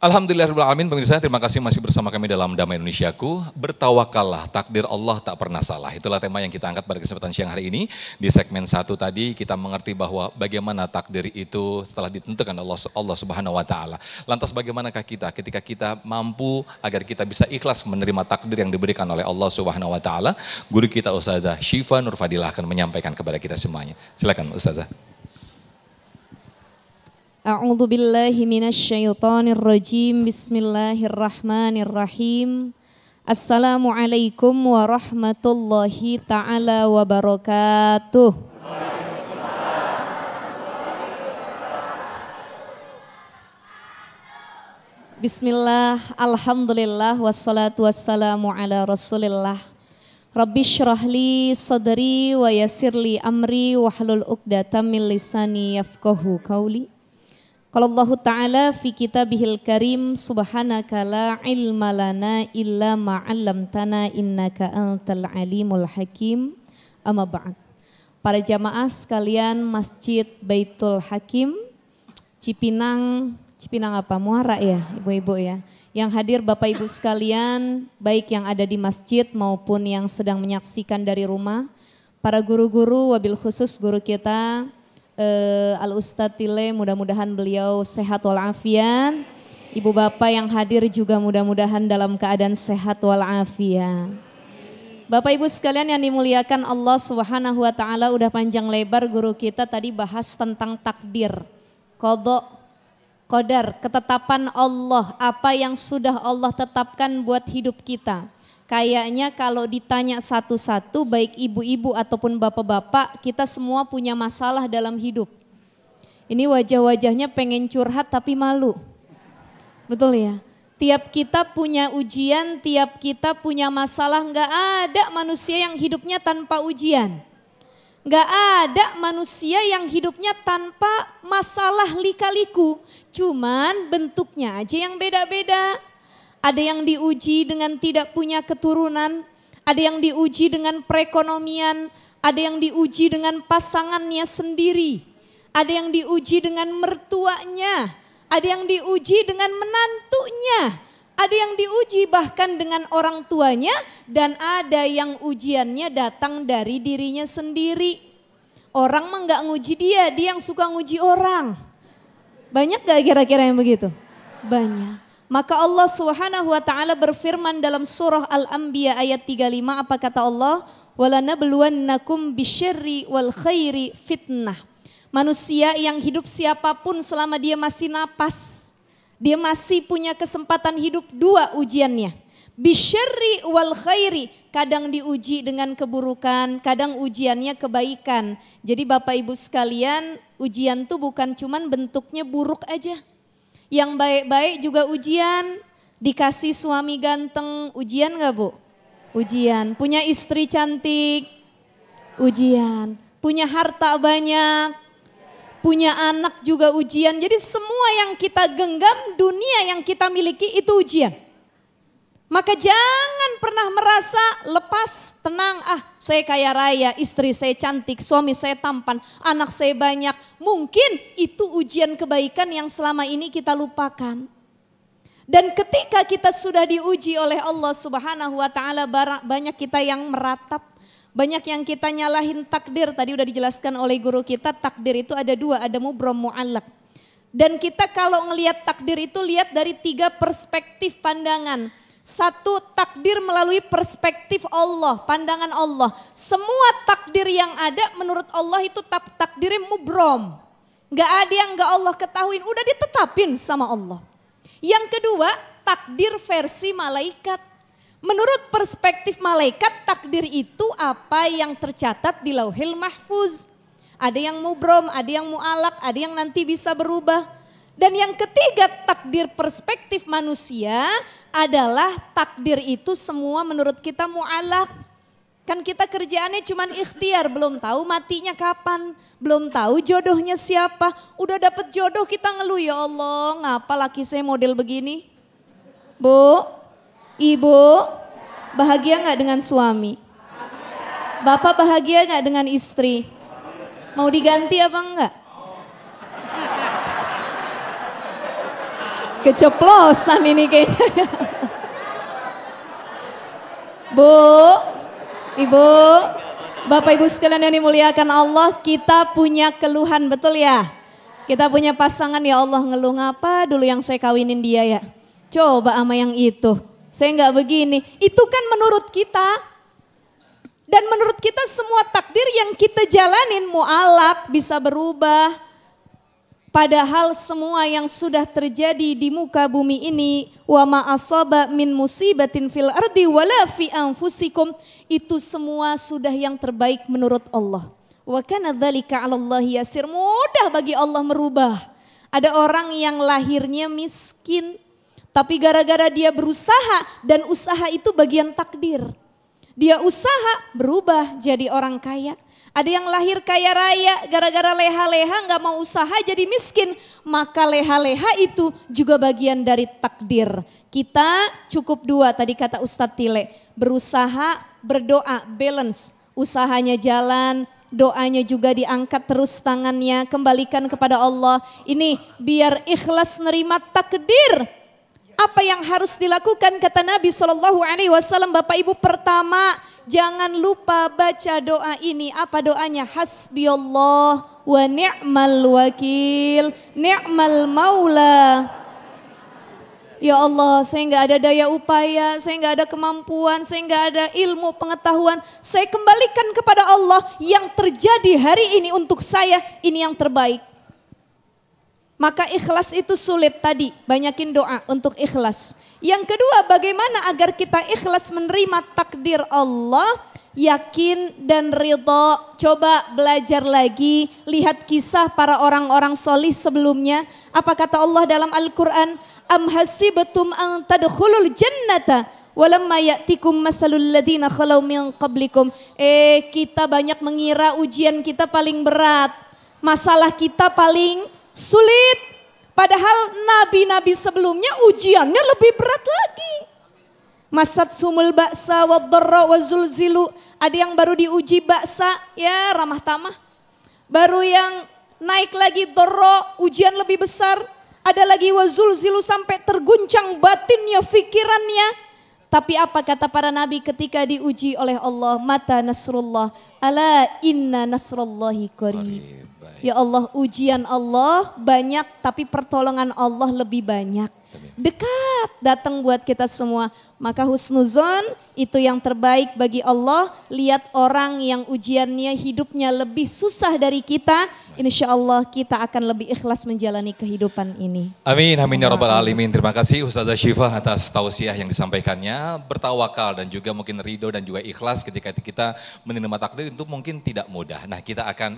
Alhamdulillahirrahmanirrahim, pemirsa, terima kasih masih bersama kami dalam Damai Indonesiaku. Bertawakallah, takdir Allah tak pernah salah. Itulah tema yang kita angkat pada kesempatan siang hari ini. Di segmen 1 tadi kita mengerti bahwa bagaimana takdir itu setelah ditentukan Allah Subhanahu wa Ta'ala. Lantas bagaimanakah kita ketika kita mampu agar kita bisa ikhlas menerima takdir yang diberikan oleh Allah Subhanahu wa Ta'ala. Guru kita Ustazah Syifa Nur Fadilah akan menyampaikan kepada kita semuanya. Silakan Ustazah. A'udzu billahi minasyaitonir rajim. Bismillahirrahmanirrahim. Assalamualaikum warahmatullahi taala wabarakatuh. Bismillah, alhamdulillah, wassalatu wassalamu ala rasulillah. Rabbi syrahli sadri wa yassirli amri wahlul uqdatam min lisani yafqahu qawli. Qala Allah Ta'ala fi kitabihil karim subhanaka la ilma lana illa ma 'allamtana innaka antal alimul hakim. Amma ba'd. Para jamaah sekalian Masjid Baitul Hakim Cipinang apa? Muara ya, ibu-ibu ya. Yang hadir Bapak Ibu sekalian, baik yang ada di masjid maupun yang sedang menyaksikan dari rumah. Para guru-guru, wabil khusus guru kita Al-Ustadz Tile, mudah-mudahan beliau sehat walafiat. Ibu bapak yang hadir juga mudah-mudahan dalam keadaan sehat walafiat. Bapak ibu sekalian yang dimuliakan Allah Subhanahu wa Ta'ala, udah panjang lebar guru kita tadi bahas tentang takdir, qadha, qadar, ketetapan Allah, apa yang sudah Allah tetapkan buat hidup kita. Kayaknya kalau ditanya satu-satu, baik ibu-ibu ataupun bapak-bapak, kita semua punya masalah dalam hidup. Ini wajah-wajahnya pengen curhat tapi malu. Betul ya? Tiap kita punya ujian, tiap kita punya masalah, nggak ada manusia yang hidupnya tanpa ujian. Nggak ada manusia yang hidupnya tanpa masalah lika-liku. Cuman bentuknya aja yang beda-beda. Ada yang diuji dengan tidak punya keturunan, ada yang diuji dengan perekonomian, ada yang diuji dengan pasangannya sendiri, ada yang diuji dengan mertuanya, ada yang diuji dengan menantunya, ada yang diuji bahkan dengan orang tuanya, dan ada yang ujiannya datang dari dirinya sendiri. Orang mah nggak nguji dia yang suka nguji orang. Banyak gak kira-kira yang begitu? Banyak. Maka Allah Subhanahu wa Ta'ala berfirman dalam surah Al-Anbiya ayat 35, apa kata Allah? Walanabluwannakum bisyarri wal khairi fitnah. Manusia yang hidup siapapun selama dia masih napas, dia masih punya kesempatan hidup, dua ujiannya. Bisyarri wal khairi, kadang diuji dengan keburukan, kadang ujiannya kebaikan. Jadi Bapak Ibu sekalian, ujian tuh bukan cuman bentuknya buruk aja. Yang baik-baik juga ujian, dikasih suami ganteng, ujian gak Bu? Ujian. Punya istri cantik, ujian. Punya harta banyak, punya anak juga ujian. Jadi semua yang kita genggam, dunia yang kita miliki itu ujian. Maka jangan pernah merasa lepas, tenang, saya kaya raya, istri saya cantik, suami saya tampan, anak saya banyak. Mungkin itu ujian kebaikan yang selama ini kita lupakan. Dan ketika kita sudah diuji oleh Allah Subhanahu wa Ta'ala, banyak kita yang meratap, banyak yang kita nyalahin takdir. Tadi udah dijelaskan oleh guru kita, takdir itu ada dua, ada mubrom, mu'allaq. Dan kita kalau ngelihat takdir itu lihat dari 3 perspektif pandangan. Satu, takdir melalui perspektif Allah, pandangan Allah. Semua takdir yang ada menurut Allah itu takdirnya mubrom. Gak ada yang gak Allah ketahuin, udah ditetapin sama Allah. Yang kedua, takdir versi malaikat. Menurut perspektif malaikat, takdir itu apa yang tercatat di Lauhil Mahfuz. Ada yang mubrom, ada yang mu'alak, ada yang nanti bisa berubah. Dan yang ketiga, takdir perspektif manusia adalah takdir itu semua menurut kita mu'alak. Kan kita kerjaannya cuman ikhtiar, belum tahu matinya kapan, belum tahu jodohnya siapa. Udah dapet jodoh kita ngeluh, ya Allah ngapa laki saya model begini. Bu, ibu bahagia gak dengan suami? Bapak bahagia gak dengan istri? Mau diganti apa enggak? Keceplosan ini kayaknya. Bu, Ibu, Bapak Ibu sekalian yang dimuliakan Allah, kita punya keluhan, betul ya? Kita punya pasangan, ya Allah, ngeluh ngapa dulu yang saya kawinin dia ya? Coba sama yang itu, saya nggak begini. Itu kan menurut kita. Dan menurut kita semua takdir yang kita jalanin mu'alaq bisa berubah. Padahal semua yang sudah terjadi di muka bumi ini, wa ma asaba min musibatin fil ardi wala fi anfusikum, itu semua sudah yang terbaik menurut Allah. Wa kana dzalika 'alallahi yasir, mudah bagi Allah merubah. Ada orang yang lahirnya miskin, tapi gara-gara dia berusaha dan usaha itu bagian takdir. Dia usaha berubah jadi orang kaya. Ada yang lahir kaya raya, gara-gara leha-leha gak mau usaha jadi miskin. Maka leha-leha itu juga bagian dari takdir. Kita cukup dua tadi kata Ustadz Tile. Berusaha, berdoa, balance. Usahanya jalan, doanya juga diangkat terus tangannya. Kembalikan kepada Allah. Ini biar ikhlas nerima takdir. Apa yang harus dilakukan kata Nabi SAW, Bapak Ibu, pertama jangan lupa baca doa ini. Apa doanya? Hasbiyallah wa ni'mal wakil, ni'mal maula. Ya Allah, saya nggak ada daya upaya, saya nggak ada kemampuan, saya nggak ada ilmu pengetahuan. Saya kembalikan kepada Allah, yang terjadi hari ini untuk saya, ini yang terbaik. Maka ikhlas itu sulit tadi, banyakin doa untuk ikhlas. Yang kedua, bagaimana agar kita ikhlas menerima takdir Allah, yakin dan ridho. Coba belajar lagi, lihat kisah para orang-orang solih sebelumnya. Apa kata Allah dalam Al-Quran? Am hasibtum an tadkhulul jannata walamma ya'tikum mathalul ladzina khalau min qablikum. Kita banyak mengira ujian kita paling berat, masalah kita paling sulit, padahal nabi-nabi sebelumnya ujiannya lebih berat lagi. Masat sumul ba'sa wa dharra wa zulzilu. Ada yang baru diuji ba'sa, ya ramah tamah. Baru yang naik lagi dharra, ujian lebih besar. Ada lagi wa zulzilu, sampai terguncang batinnya, fikirannya. Tapi apa kata para nabi ketika diuji oleh Allah? Mata nasrullah, ala inna nasrullahi qarib. Ya Allah, ujian Allah banyak tapi pertolongan Allah lebih banyak. Dekat datang buat kita semua. Maka husnuzon itu yang terbaik bagi Allah. Lihat orang yang ujiannya hidupnya lebih susah dari kita, insya Allah kita akan lebih ikhlas menjalani kehidupan ini. Amin, amin ya rabbal alamin. Terima kasih Ustazah Syifa atas tausiah yang disampaikannya. Bertawakal dan juga mungkin ridho dan juga ikhlas ketika kita menerima takdir itu mungkin tidak mudah. Nah, kita akan